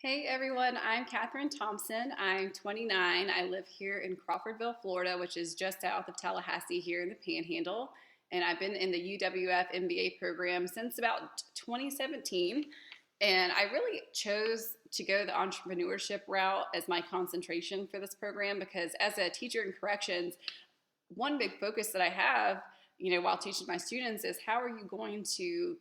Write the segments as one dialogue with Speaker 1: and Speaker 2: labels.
Speaker 1: Hey everyone, I'm Katherine Thompson. I'm 29. I live here in Crawfordville, Florida, which is just south of Tallahassee here in the Panhandle. And I've been in the UWF MBA program since about 2017. And I really chose to go the entrepreneurship route as my concentration for this program because as a teacher in corrections, one big focus that I have, while teaching my students is how are you going to,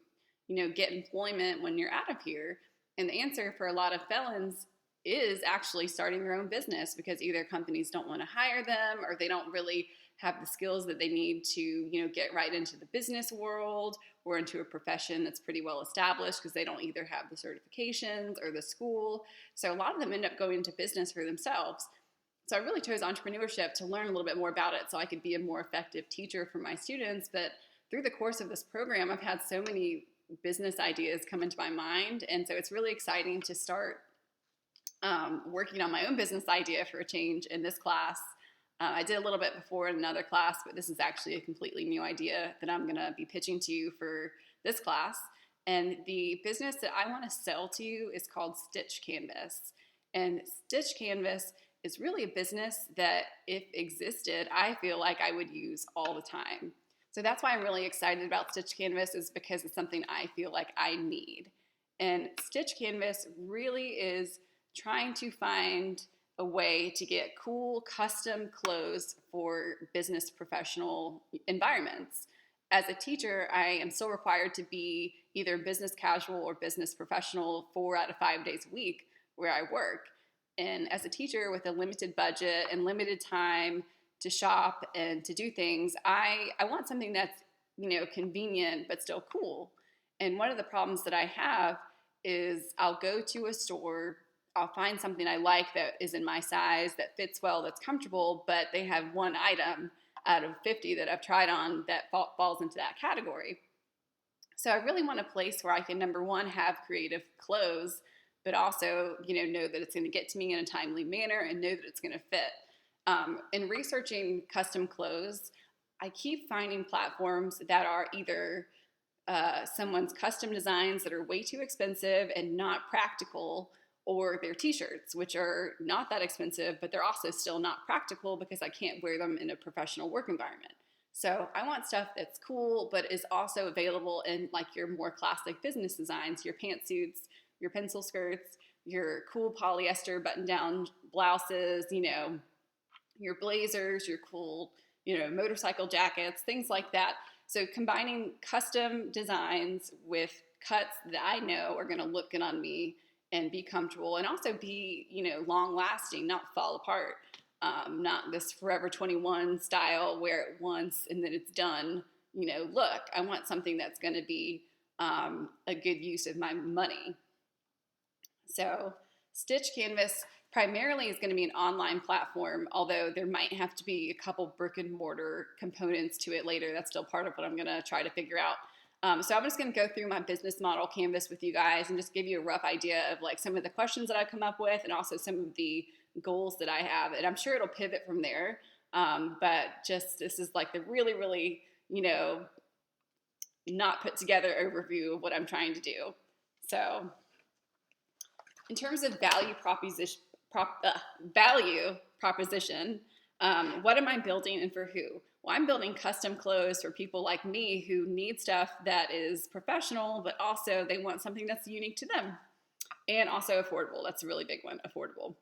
Speaker 1: get employment when you're out of here? And the answer for a lot of felons is actually starting their own business because either companies don't want to hire them or they don't really have the skills that they need to, get right into the business world or into a profession that's pretty well established because they don't either have the certifications or the school. So a lot of them end up going into business for themselves. So I really chose entrepreneurship to learn a little bit more about it so I could be a more effective teacher for my students. But through the course of this program, I've had so many business ideas come into my mind. And so it's really exciting to start working on my own business idea for a change in this class. I did a little bit before in another class, but this is actually a completely new idea that I'm going to be pitching to you for this class. And the business that I want to sell to you is called Stitch Canvas. And Stitch Canvas is really a business that, if existed, I feel like I would use all the time. So that's why I'm really excited about Stitch Canvas, is because it's something I feel like I need. And Stitch Canvas really is trying to find a way to get cool custom clothes for business professional environments. As a teacher, I am still required to be either business casual or business professional 4 out of 5 days a week where I work. And as a teacher with a limited budget and limited time to shop and to do things, I want something that's, convenient but still cool. And one of the problems that I have is I'll go to a store, I'll find something I like that is in my size, that fits well, that's comfortable, but they have one item out of 50 that I've tried on that falls into that category. So I really want a place where I can, number one, have creative clothes, but also, know that it's going to get to me in a timely manner and know that it's going to fit. In researching custom clothes, I keep finding platforms that are either someone's custom designs that are way too expensive and not practical, or they're t-shirts, which are not that expensive, but they're also still not practical because I can't wear them in a professional work environment. So I want stuff that's cool, but is also available in like your more classic business designs, your pantsuits, your pencil skirts, your cool polyester button-down blouses, your blazers, your cool, motorcycle jackets, things like that. So combining custom designs with cuts that I know are going to look good on me and be comfortable and also be, long lasting, not fall apart. Not this Forever 21 style, wear it once and then it's done, look. I want something that's going to be a good use of my money. So Stitch Canvas primarily is going to be an online platform, although there might have to be a couple brick and mortar components to it later. That's still part of what I'm going to try to figure out. So I'm just going to go through my business model canvas with you guys and just give you a rough idea of like some of the questions that I come up with and also some of the goals that I have. And I'm sure it'll pivot from there. But just this is like the really, really, not put together overview of what I'm trying to do. So in terms of value proposition, what am I building and for who? Well, I'm building custom clothes for people like me who need stuff that is professional, but also they want something that's unique to them and also affordable. That's a really big one, affordable.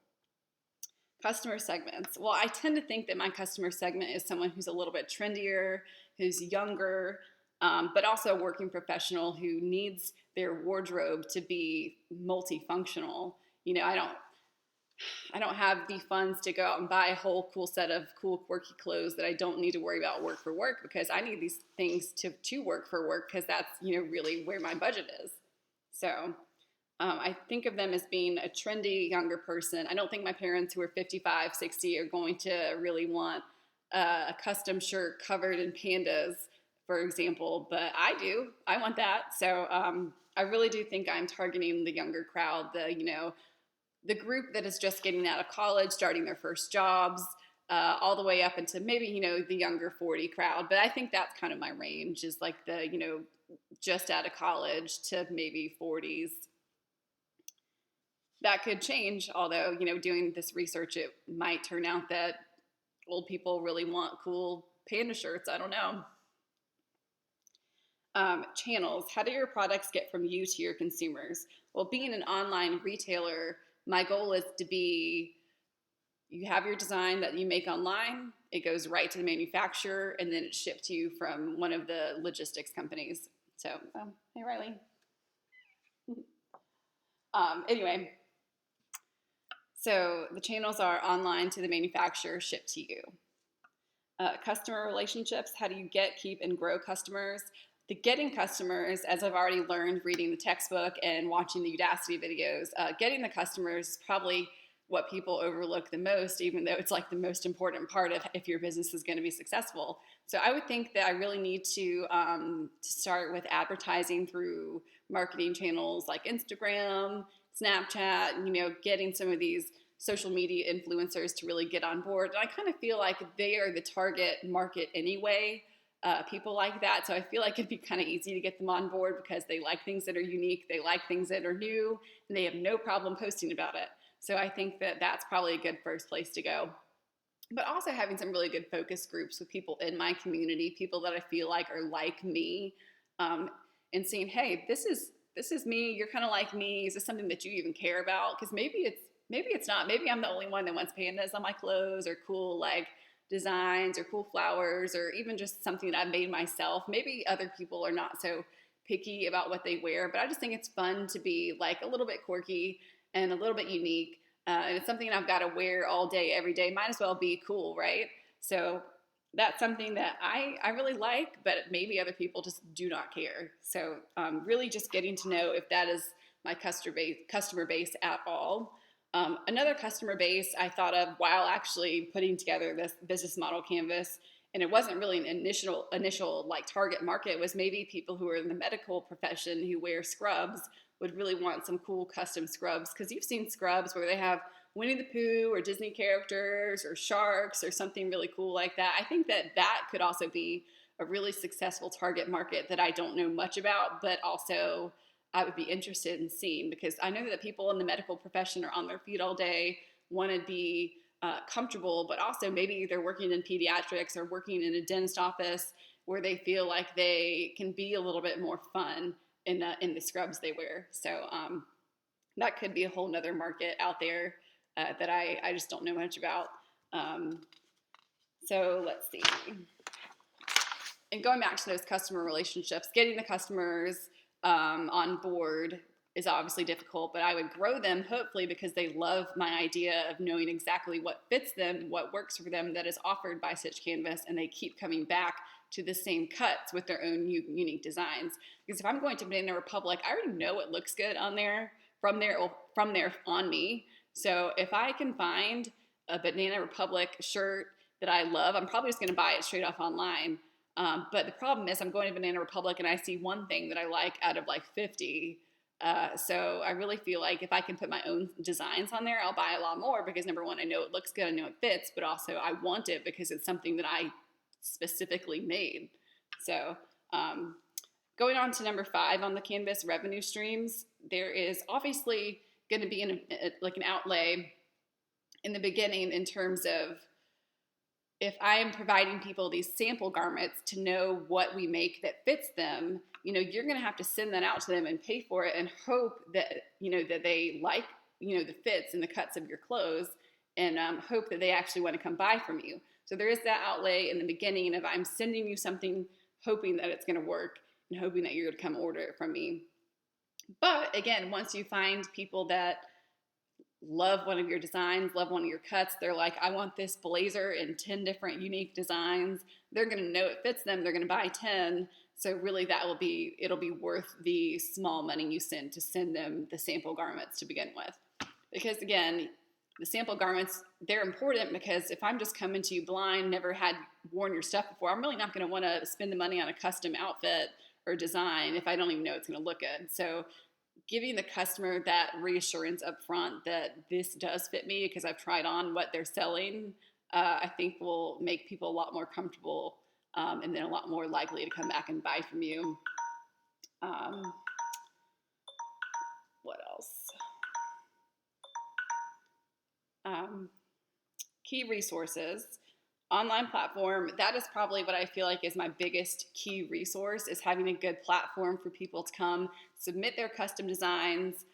Speaker 1: Customer segments. Well, I tend to think that my customer segment is someone who's a little bit trendier, who's younger, but also a working professional who needs their wardrobe to be multifunctional. I don't have the funds to go out and buy a whole cool set of cool quirky clothes that I don't need to worry about work for work, because I need these things to work for work, because that's, really where my budget is. So I think of them as being a trendy younger person. I don't think my parents who are 55, 60 are going to really want a custom shirt covered in pandas, for example, but I do. I want that. So I really do think I'm targeting the younger crowd, the group that is just getting out of college, starting their first jobs, all the way up into maybe, the younger 40 crowd. But I think that's kind of my range, is like the, just out of college to maybe 40s. that could change, although, doing this research, it might turn out that old people really want cool panda shirts. I don't know. Channels. How do your products get from you to your consumers? Well, being an online retailer, my goal is to be, you have your design that you make online, it goes right to the manufacturer, and then it's shipped to you from one of the logistics companies. So, hey, Riley. Anyway, so the channels are online to the manufacturer, shipped to you. Customer relationships. How do you get, keep, and grow customers? The getting customers, as I've already learned reading the textbook and watching the Udacity videos, getting the customers is probably what people overlook the most, even though it's like the most important part of if your business is going to be successful. So I would think that I really need to start with advertising through marketing channels like Instagram, Snapchat, getting some of these social media influencers to really get on board. And I kind of feel like they are the target market anyway, people like that. So I feel like it'd be kind of easy to get them on board because they like things that are unique, they like things that are new, and they have no problem posting about it. So I think that that's probably a good first place to go. But also having some really good focus groups with people in my community, people that I feel like are like me, and seeing, hey, this is me. You're kind of like me. Is this something that you even care about? Because maybe it's not. Maybe I'm the only one that wants pandas on my clothes or cool like designs or cool flowers or even just something that I've made myself. Maybe other people are not so picky about what they wear, but I just think it's fun to be like a little bit quirky and a little bit unique. And it's something I've got to wear all day, every day. Might as well be cool, right? So that's something that I really like, but maybe other people just do not care. So really just getting to know if that is my customer base at all. Another customer base I thought of while actually putting together this business model canvas, and it wasn't really an initial like target market, was maybe people who are in the medical profession who wear scrubs would really want some cool custom scrubs, because you've seen scrubs where they have Winnie the Pooh or Disney characters or sharks or something really cool like that. I think that that could also be a really successful target market that I don't know much about, but also I would be interested in seeing, because I know that people in the medical profession are on their feet all day, want to be comfortable, but also maybe they're working in pediatrics or working in a dentist office where they feel like they can be a little bit more fun in the scrubs they wear. So that could be a whole nother market out there that I just don't know much about. So let's see. And going back to those customer relationships, getting the customers on board is obviously difficult, but I would grow them hopefully because they love my idea of knowing exactly what fits them, what works for them that is offered by Stitch Canvas, and they keep coming back to the same cuts with their own unique designs. Because if I'm going to Banana Republic, I already know it looks good on there from there on me. So if I can find a Banana Republic shirt that I love, I'm probably just going to buy it straight off online. But the problem is I'm going to Banana Republic and I see one thing that I like out of like 50. So I really feel like if I can put my own designs on there, I'll buy a lot more because number one, I know it looks good, I know it fits, but also I want it because it's something that I specifically made. So going on to number 5 on the canvas, revenue streams, there is obviously going to be an outlay in the beginning in terms of if I am providing people these sample garments to know what we make that fits them, you're going to have to send that out to them and pay for it and hope that, that they like, the fits and the cuts of your clothes, and hope that they actually want to come buy from you. So there is that outlay in the beginning of I'm sending you something, hoping that it's going to work and hoping that you're going to come order it from me. But again, once you find people that love one of your designs, love one of your cuts, they're like, I want this blazer in 10 different unique designs. They're going to know it fits them. They're going to buy 10. So really it'll be worth the small money you send to send them the sample garments to begin with. Because again, the sample garments, they're important because if I'm just coming to you blind, never had worn your stuff before, I'm really not going to want to spend the money on a custom outfit or design if I don't even know it's going to look good. So giving the customer that reassurance up front that this does fit me because I've tried on what they're selling, I think will make people a lot more comfortable and then a lot more likely to come back and buy from you. What else? Key resources. Online platform, that is probably what I feel like is my biggest key resource, is having a good platform for people to come submit their custom designs,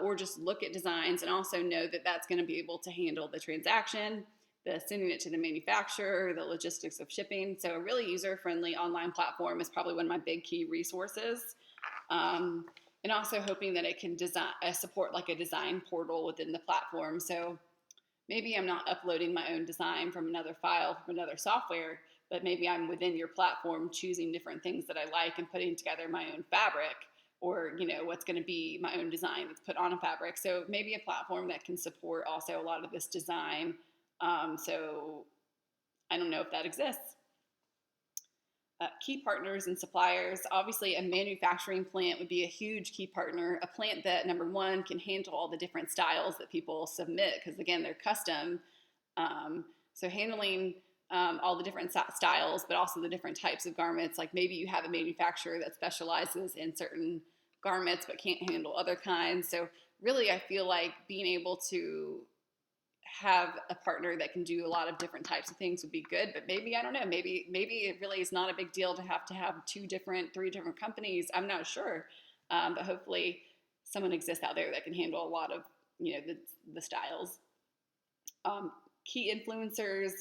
Speaker 1: or just look at designs, and also know that that's going to be able to handle the transaction, the sending it to the manufacturer, the logistics of shipping. So a really user-friendly online platform is probably one of my big key resources. And also hoping that it can support like a design portal within the platform. So maybe I'm not uploading my own design from another file from another software, but maybe I'm within your platform choosing different things that I like and putting together my own fabric, or what's going to be my own design that's put on a fabric. So maybe a platform that can support also a lot of this design. So I don't know if that exists. Key partners and suppliers. Obviously, a manufacturing plant would be a huge key partner. A plant that, number one, can handle all the different styles that people submit, because again, they're custom. So handling all the different styles, but also the different types of garments. Like maybe you have a manufacturer that specializes in certain garments but can't handle other kinds. So really, I feel like being able to have a partner that can do a lot of different types of things would be good. But maybe, I don't know, maybe it really is not a big deal to have 3 different companies. I'm not sure. But hopefully someone exists out there that can handle a lot of, the styles. Key influencers,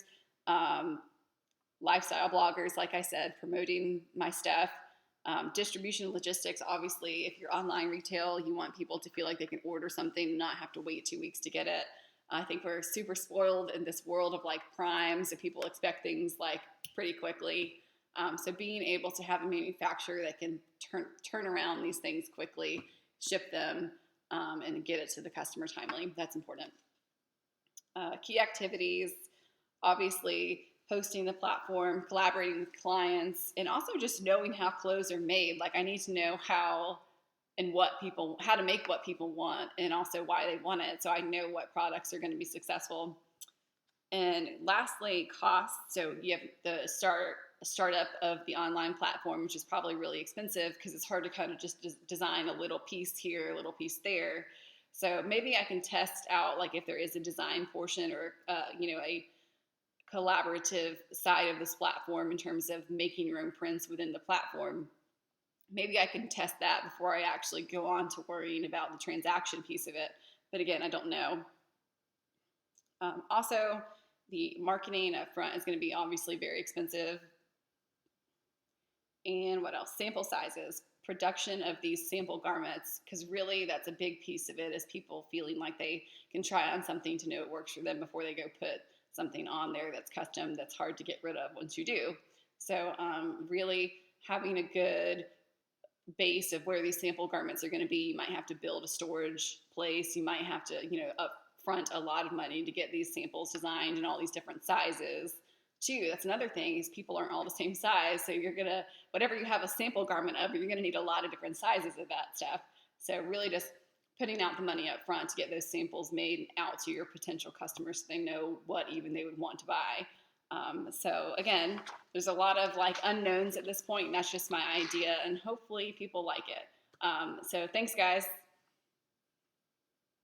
Speaker 1: lifestyle bloggers, like I said, promoting my stuff. Distribution logistics, obviously, if you're online retail, you want people to feel like they can order something and not have to wait 2 weeks to get it. I think we're super spoiled in this world of like Prime, so people expect things like pretty quickly. So being able to have a manufacturer that can turn around these things quickly, ship them, and get it to the customer timely, that's important. Key activities, obviously hosting the platform, collaborating with clients, and also just knowing how clothes are made. Like I need to know how to make what people want, and also why they want it, so I know what products are going to be successful. And lastly, cost. So you have the startup of the online platform, which is probably really expensive because it's hard to kind of just design a little piece here, a little piece there. So maybe I can test out like if there is a design portion or a collaborative side of this platform in terms of making your own prints within the platform. Maybe I can test that before I actually go on to worrying about the transaction piece of it. But again, I don't know. Also, the marketing up front is going to be obviously very expensive. And what else? Sample sizes, production of these sample garments, because really that's a big piece of it, is people feeling like they can try on something to know it works for them before they go put something on there that's custom, that's hard to get rid of once you do. So really having a good base of where these sample garments are going to be. You might have to build a storage place. You might have to, upfront a lot of money to get these samples designed in all these different sizes. Too, that's another thing, is people aren't all the same size. So you're gonna, whatever you have a sample garment of, you're gonna need a lot of different sizes of that stuff. So really just putting out the money up front to get those samples made out to your potential customers so they know what even they would want to buy. So again, there's a lot of like unknowns at this point, and that's just my idea, and hopefully people like it. So thanks guys.